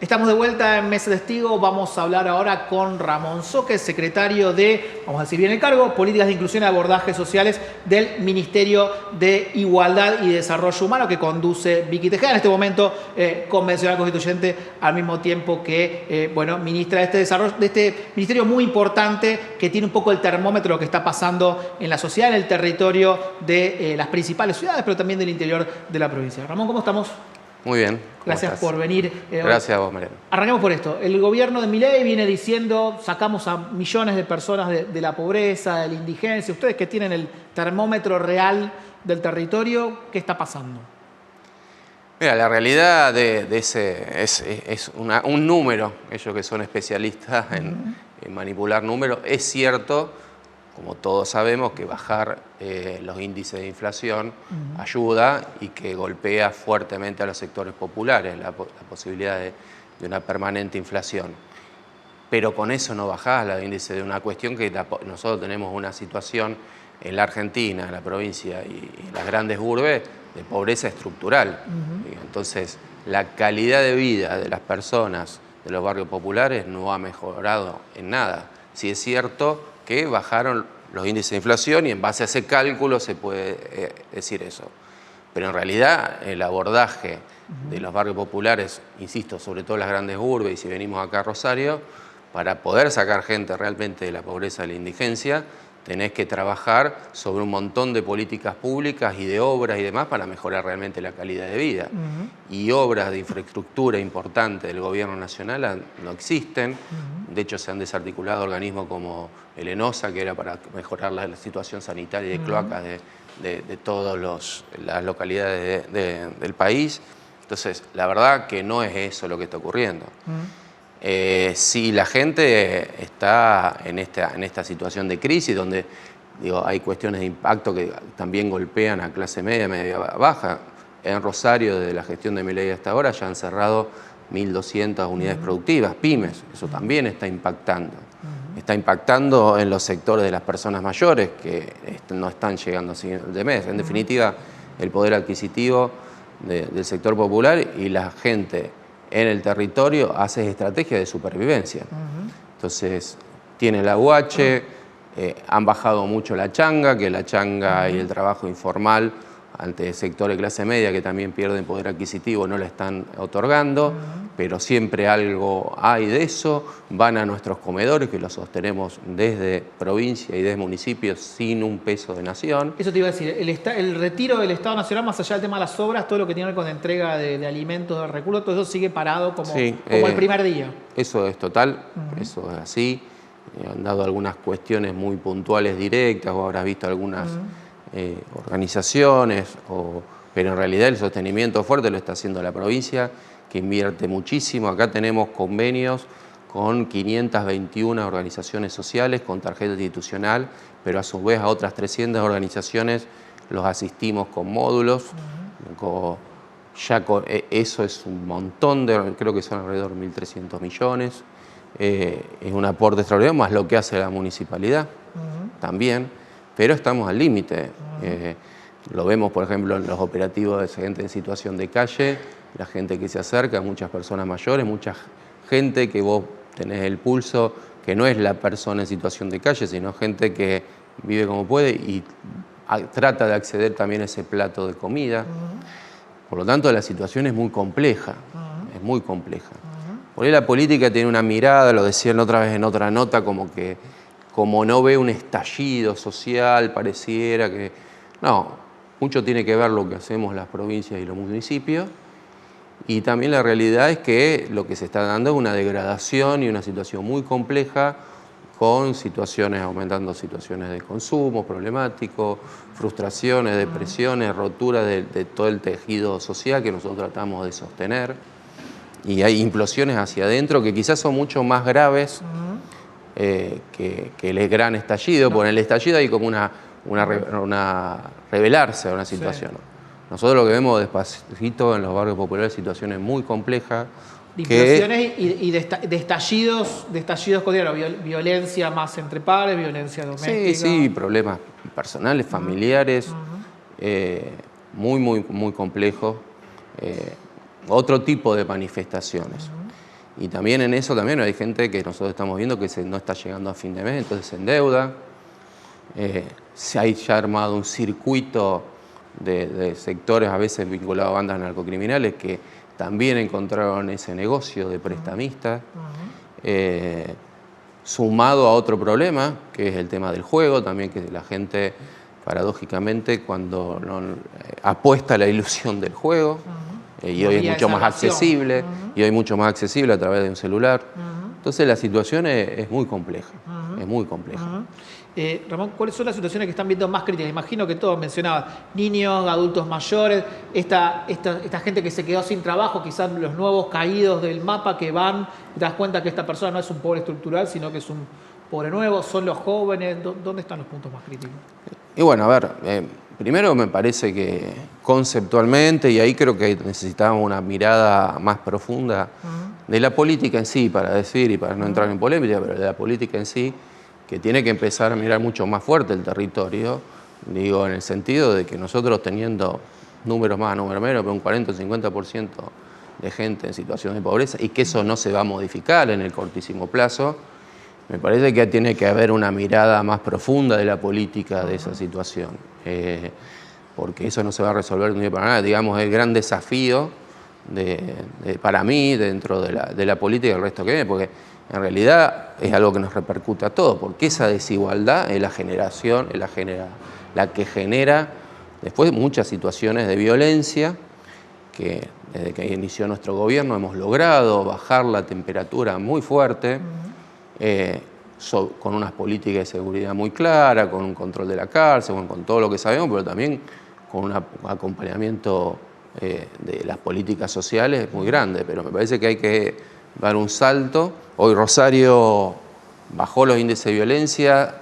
Estamos de vuelta en Mesa Testigo. Vamos a hablar ahora con Ramón Soque, secretario de, vamos a decir bien el cargo, Políticas de Inclusión y Abordajes Sociales del Ministerio de Igualdad y Desarrollo Humano, que conduce Vicky Tejeda, en este momento convencional constituyente, al mismo tiempo que, ministra de este ministerio muy importante, que tiene un poco el termómetro de lo que está pasando en la sociedad, en el territorio de las principales ciudades, pero también del interior de la provincia. Ramón, ¿cómo estamos? Muy bien. Gracias por venir. Gracias a vos, Mariano. Arranquemos por esto. El gobierno de Milei viene diciendo, sacamos a millones de personas de la pobreza, de la indigencia. Ustedes que tienen el termómetro real del territorio, ¿qué está pasando? Mira, la realidad de ese es un número. Ellos que son especialistas en manipular números, es cierto, como todos sabemos, que bajar los índices de inflación ayuda y que golpea fuertemente a los sectores populares, la posibilidad de una permanente inflación. Pero con eso no bajás los índices de una cuestión que nosotros tenemos una situación en la Argentina, en la provincia y en las grandes urbes de pobreza estructural. Entonces, la calidad de vida de las personas de los barrios populares no ha mejorado en nada. Sí es cierto que bajaron los índices de inflación y en base a ese cálculo se puede decir eso. Pero en realidad el abordaje de los barrios populares, insisto, sobre todo las grandes urbes, y si venimos acá a Rosario, para poder sacar gente realmente de la pobreza y la indigencia, tenés que trabajar sobre un montón de políticas públicas y de obras y demás para mejorar realmente la calidad de vida. Y obras de infraestructura importantes del gobierno nacional no existen. De hecho, se han desarticulado organismos como el ENOSA, que era para mejorar la situación sanitaria y de cloacas de todas las localidades del país. Entonces, la verdad que no es eso lo que está ocurriendo. Si la gente está en esta situación de crisis, donde hay cuestiones de impacto que también golpean a clase media, media baja, en Rosario, desde la gestión de Milei hasta ahora, ya han cerrado 1.200 unidades productivas, pymes. Eso también está impactando. Está impactando en los sectores de las personas mayores que no están llegando a fin de mes. En definitiva, el poder adquisitivo del sector popular y la gente en el territorio hace estrategias de supervivencia. Entonces, tiene la UH, han bajado mucho la changa, que la changa y el trabajo informal ante sectores de clase media que también pierden poder adquisitivo no le están otorgando, pero siempre algo hay de eso. Van a nuestros comedores, que los sostenemos desde provincia y desde municipios sin un peso de nación. Eso te iba a decir, el retiro del Estado Nacional, más allá del tema de las obras, todo lo que tiene que ver con entrega de alimentos, de recursos, todo eso sigue parado como el primer día. Eso es total, eso es así. Han dado algunas cuestiones muy puntuales directas, o habrás visto algunas organizaciones, pero en realidad el sostenimiento fuerte lo está haciendo la provincia, que invierte muchísimo. Acá tenemos convenios con 521 organizaciones sociales con tarjeta institucional, pero a su vez a otras 300 organizaciones los asistimos con módulos. Eso es un montón, creo que son alrededor de 1.300 millones. Es un aporte extraordinario, más lo que hace la municipalidad también, pero estamos al límite. Lo vemos, por ejemplo, en los operativos de gente en situación de calle, la gente que se acerca, muchas personas mayores, mucha gente que vos tenés el pulso, que no es la persona en situación de calle, sino gente que vive como puede y trata de acceder también a ese plato de comida. Por lo tanto, la situación es muy compleja, es muy compleja. Por ahí la política tiene una mirada, lo decían otra vez en otra nota, como no ve un estallido social, pareciera que... No, mucho tiene que ver lo que hacemos las provincias y los municipios, y también la realidad es que lo que se está dando es una degradación y una situación muy compleja, con aumentando situaciones de consumo problemático, frustraciones, depresiones, rotura de todo el tejido social que nosotros tratamos de sostener. Y hay implosiones hacia adentro que quizás son mucho más graves que el gran estallido, porque en el estallido hay como revelarse a una situación. Sí. Nosotros lo que vemos despacito en los barrios populares, situaciones muy complejas. De implosiones y de estallidos cotidianos, violencia más entre pares, violencia doméstica. Sí, problemas personales, familiares, muy complejos. Otro tipo de manifestaciones. Y también en eso también hay gente que nosotros estamos viendo que no está llegando a fin de mes, entonces se endeuda. Se ha ya armado un circuito de sectores a veces vinculados a bandas narcocriminales que también encontraron ese negocio de prestamistas, sumado a otro problema, que es el tema del juego, también que la gente, paradójicamente, cuando apuesta a la ilusión del juego, y hoy es mucho más accesible, y hoy mucho más accesible a través de un celular. Entonces la situación es muy compleja, es muy compleja. Ramón, ¿cuáles son las situaciones que están viendo más críticas? Imagino que todos mencionaban niños, adultos mayores, esta gente que se quedó sin trabajo, quizás los nuevos caídos del mapa que van, te das cuenta que esta persona no es un pobre estructural, sino que es un pobre nuevo, son los jóvenes. ¿Dónde están los puntos más críticos? Y bueno, a ver, primero me parece que conceptualmente, y ahí creo que necesitábamos una mirada más profunda de la política en sí, para decir, y para no entrar en polémica, pero de la política en sí, que tiene que empezar a mirar mucho más fuerte el territorio, digo, en el sentido de que nosotros teniendo números más, números menos, pero un 40 o 50% de gente en situación de pobreza, y que eso no se va a modificar en el cortísimo plazo, me parece que tiene que haber una mirada más profunda de la política de esa situación, porque eso no se va a resolver de un día para nada. Digamos, el gran desafío para mí dentro de la política del resto que viene, porque en realidad es algo que nos repercute a todos, porque esa desigualdad es la que genera después muchas situaciones de violencia, que desde que inició nuestro gobierno hemos logrado bajar la temperatura muy fuerte, con unas políticas de seguridad muy claras, con un control de la cárcel, con todo lo que sabemos, pero también con un acompañamiento de las políticas sociales muy grande. Pero me parece que hay que dar un salto. Hoy Rosario bajó los índices de violencia,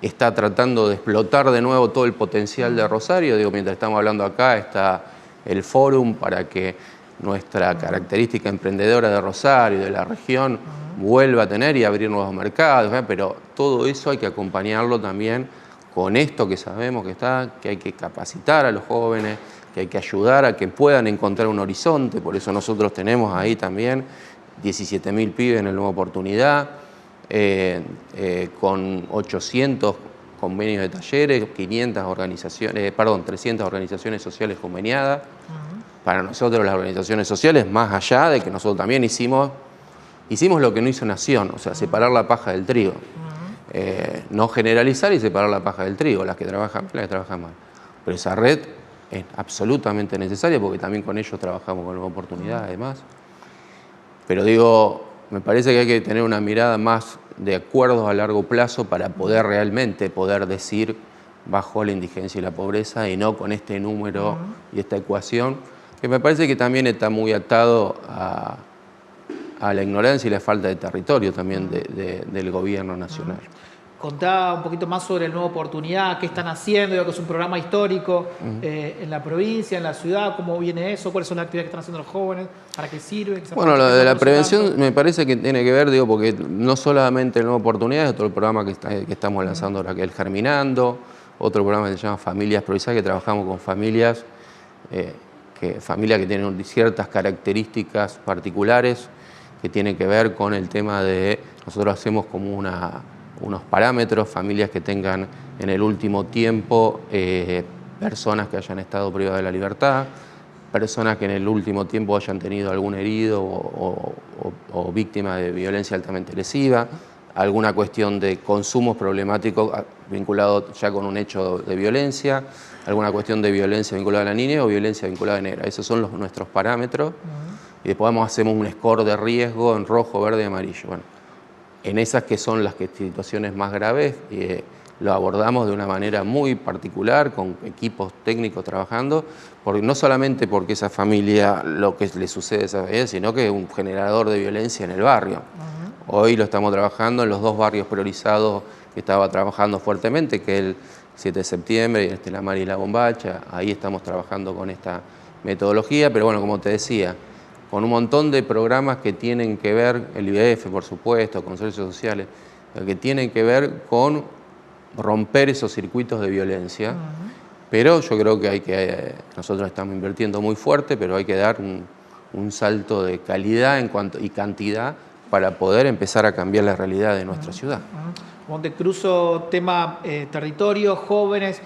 está tratando de explotar de nuevo todo el potencial de Rosario. Digo, mientras estamos hablando acá está el fórum para que nuestra característica emprendedora de Rosario, de la región, vuelva a tener y abrir nuevos mercados, pero todo eso hay que acompañarlo también con esto que sabemos que hay que capacitar a los jóvenes, que hay que ayudar a que puedan encontrar un horizonte. Por eso nosotros tenemos ahí también 17.000 pibes en el Nueva Oportunidad, con 800 convenios de talleres, 300 organizaciones sociales conveniadas. Para nosotros las organizaciones sociales, más allá de que nosotros también hicimos lo que no hizo Nación, o sea, separar la paja del trigo. No generalizar y separar la paja del trigo, las que trabajan bien, las que trabajan mal. Pero esa red es absolutamente necesaria porque también con ellos trabajamos con Nueva Oportunidad, además. Pero digo, me parece que hay que tener una mirada más de acuerdos a largo plazo para poder realmente decir bajó la indigencia y la pobreza y no con este número y esta ecuación, que me parece que también está muy atado a la ignorancia y la falta de territorio también del gobierno nacional. Contá un poquito más sobre el Nueva Oportunidad, qué están haciendo, digo que es un programa histórico en la provincia, en la ciudad, cómo viene eso, cuáles son las actividades que están haciendo los jóvenes, para qué sirve. Bueno, lo de la prevención me parece que tiene que ver, digo, porque no solamente el Nueva Oportunidad, es otro programa que estamos lanzando ahora, que es el Germinando, otro programa que se llama Familias Provinciales, que trabajamos con familias que tienen ciertas características particulares, que tienen que ver con el tema de, nosotros hacemos como unos parámetros, familias que tengan en el último tiempo personas que hayan estado privadas de la libertad, personas que en el último tiempo hayan tenido algún herido o víctima de violencia altamente lesiva, alguna cuestión de consumos problemáticos vinculado ya con un hecho de violencia, alguna cuestión de violencia vinculada a la niña o violencia vinculada a negra. Esos son nuestros parámetros. Y después hacemos un score de riesgo en rojo, verde y amarillo. Bueno, en esas que son las situaciones más graves, lo abordamos de una manera muy particular, con equipos técnicos trabajando, porque no solamente porque esa familia, lo que le sucede a esa familia, sino que es un generador de violencia en el barrio. Hoy lo estamos trabajando en los 2 barrios priorizados que estaba trabajando fuertemente, que es el 7 de septiembre y el Estela Maris y la Bombacha. Ahí estamos trabajando con esta metodología, pero bueno, como te decía, con un montón de programas que tienen que ver, el IBF por supuesto, consorcios sociales, que tienen que ver con romper esos circuitos de violencia. Pero yo creo que nosotros estamos invirtiendo muy fuerte, pero hay que dar un salto de calidad y cantidad para poder empezar a cambiar la realidad de nuestra ciudad. Donde cruzo tema territorio, jóvenes,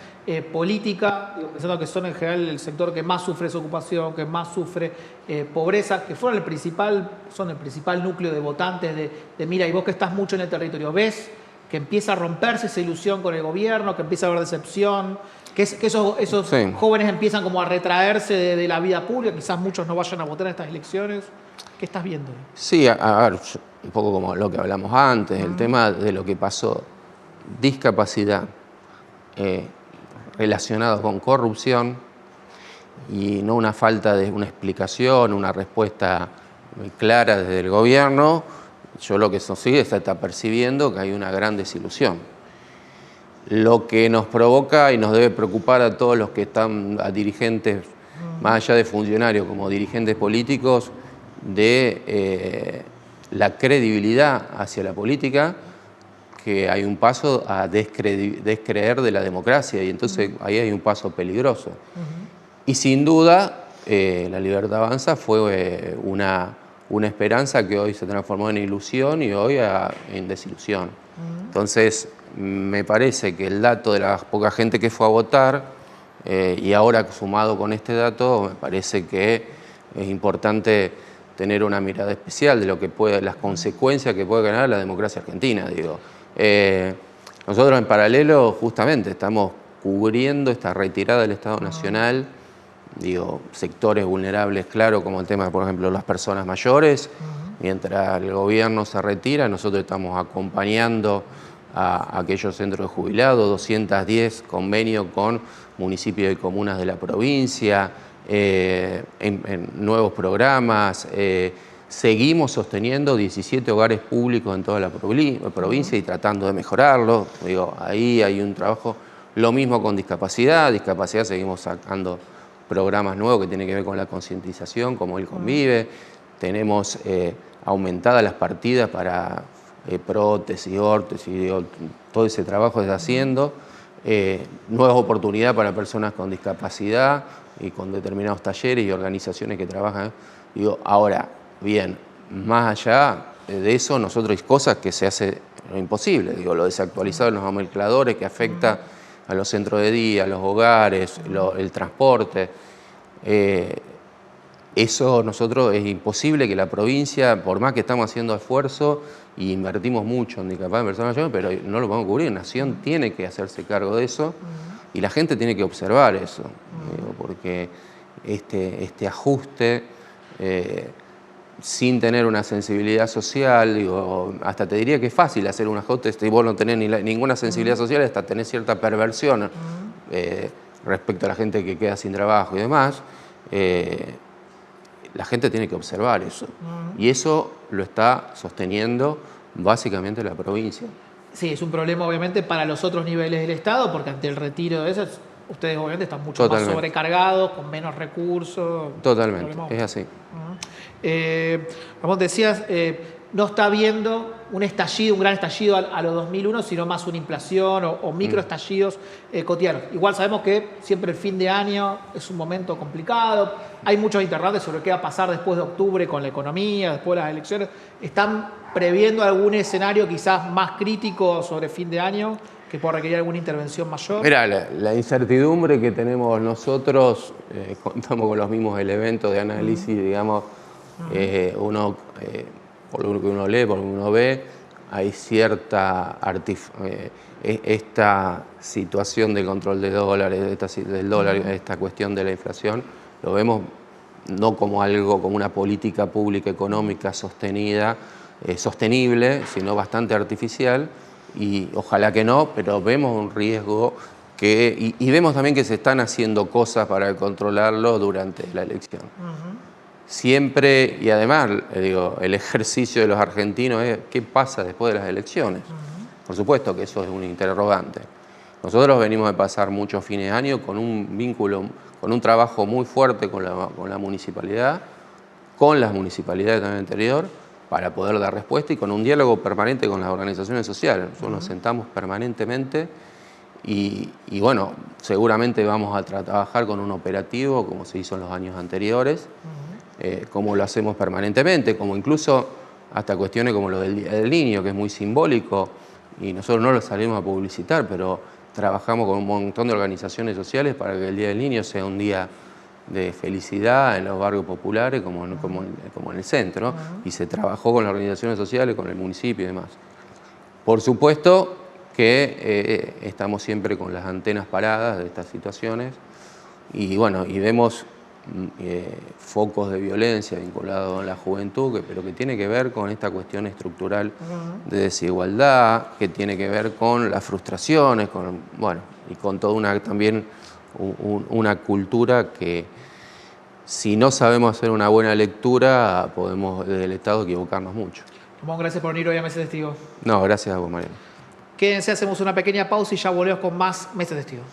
política, pensando que son en general el sector que más sufre desocupación, que más sufre pobreza, que son el principal núcleo de votantes de Mira, y vos que estás mucho en el territorio, ¿ves que empieza a romperse esa ilusión con el gobierno, que empieza a haber decepción, que esos Sí. jóvenes empiezan como a retraerse de la vida pública, quizás muchos no vayan a votar en estas elecciones? ¿Qué estás viendo? Sí, a ver, un poco como lo que hablamos antes, el tema de lo que pasó, discapacidad relacionado con corrupción y no una falta de una explicación, una respuesta muy clara desde el gobierno. Yo lo que sí se está percibiendo que hay una gran desilusión. Lo que nos provoca y nos debe preocupar a todos los que están, a dirigentes, más allá de funcionarios como dirigentes políticos, de la credibilidad hacia la política, que hay un paso a descreer de la democracia y entonces ahí hay un paso peligroso. Y sin duda, la Libertad Avanza fue una esperanza que hoy se transformó en ilusión y hoy en desilusión. Entonces, me parece que el dato de la poca gente que fue a votar y ahora sumado con este dato, me parece que es importante tener una mirada especial de lo que las consecuencias que puede ganar la democracia argentina, digo. Nosotros en paralelo justamente estamos cubriendo esta retirada del Estado Nacional, digo, sectores vulnerables, claro, como el tema, por ejemplo, de las personas mayores. Mientras el gobierno se retira, nosotros estamos acompañando a aquellos centros de jubilados, 210 convenios con municipios y comunas de la provincia, en nuevos programas. Seguimos sosteniendo 17 hogares públicos en toda la provincia y tratando de mejorarlo. Digo, ahí hay un trabajo. Lo mismo con discapacidad. Discapacidad seguimos sacando programas nuevos que tienen que ver con la concientización, como el Convive. Tenemos aumentadas las partidas para prótesis, órtesis, digo, todo ese trabajo se está haciendo. Nuevas oportunidades para personas con discapacidad y con determinados talleres y organizaciones que trabajan. Digo, ahora, bien, más allá de eso, nosotros hay cosas que se hace lo imposible. Digo, lo desactualizado en los nomencladores que afecta a los centros de día, a los hogares, el transporte. Eso nosotros es imposible que la provincia, por más que estamos haciendo esfuerzo y invertimos mucho en discapacidad de personas mayores, pero no lo podemos cubrir. Nación tiene que hacerse cargo de eso y la gente tiene que observar eso, digo, porque este ajuste sin tener una sensibilidad social, digo, hasta te diría que es fácil hacer un ajuste si vos no tenés ninguna sensibilidad social, hasta tenés cierta perversión respecto a la gente que queda sin trabajo y demás. La gente tiene que observar eso. Y eso lo está sosteniendo básicamente la provincia. Sí, es un problema obviamente para los otros niveles del Estado, porque ante el retiro de eso, ustedes obviamente están mucho más sobrecargados, con menos recursos. Totalmente, es así. Ramón, decías, no está habiendo un estallido, un gran estallido a los 2001, sino más una inflación o microestallidos cotidianos. Igual sabemos que siempre el fin de año es un momento complicado. Hay muchos interrogantes sobre qué va a pasar después de octubre con la economía, después de las elecciones. ¿Están previendo algún escenario quizás más crítico sobre fin de año que pueda requerir alguna intervención mayor? Mira, la incertidumbre que tenemos nosotros, contamos con los mismos elementos de análisis, digamos, uno... por lo que uno lee, por lo que uno ve, hay cierta esta situación de control de dólares, del dólar, esta cuestión de la inflación, lo vemos no como algo, como una política pública económica sostenida, sostenible, sino bastante artificial, y ojalá que no, pero vemos un riesgo y vemos también que se están haciendo cosas para controlarlo durante la elección. Siempre, y además, digo, el ejercicio de los argentinos es qué pasa después de las elecciones. Por supuesto que eso es un interrogante. Nosotros venimos de pasar muchos fines de año con un vínculo, con un trabajo muy fuerte con la municipalidad, con las municipalidades también anterior, para poder dar respuesta y con un diálogo permanente con las organizaciones sociales. Nosotros nos sentamos permanentemente y bueno, seguramente vamos a trabajar con un operativo como se hizo en los años anteriores. como lo hacemos permanentemente, como incluso hasta cuestiones como lo del Día del Niño, que es muy simbólico, y nosotros no lo salimos a publicitar, pero trabajamos con un montón de organizaciones sociales para que el Día del Niño sea un día de felicidad en los barrios populares como en el centro, y se trabajó con las organizaciones sociales, con el municipio y demás. Por supuesto que estamos siempre con las antenas paradas de estas situaciones y bueno, y vemos focos de violencia vinculados a la juventud, pero que tiene que ver con esta cuestión estructural de desigualdad, que tiene que ver con las frustraciones, y con toda también una cultura que si no sabemos hacer una buena lectura, podemos desde el Estado equivocarnos mucho. Ramón, gracias por venir hoy a Mesa Testigo. No, gracias a vos, Mariano. Quédense, hacemos una pequeña pausa y ya volvemos con más Mesa Testigo.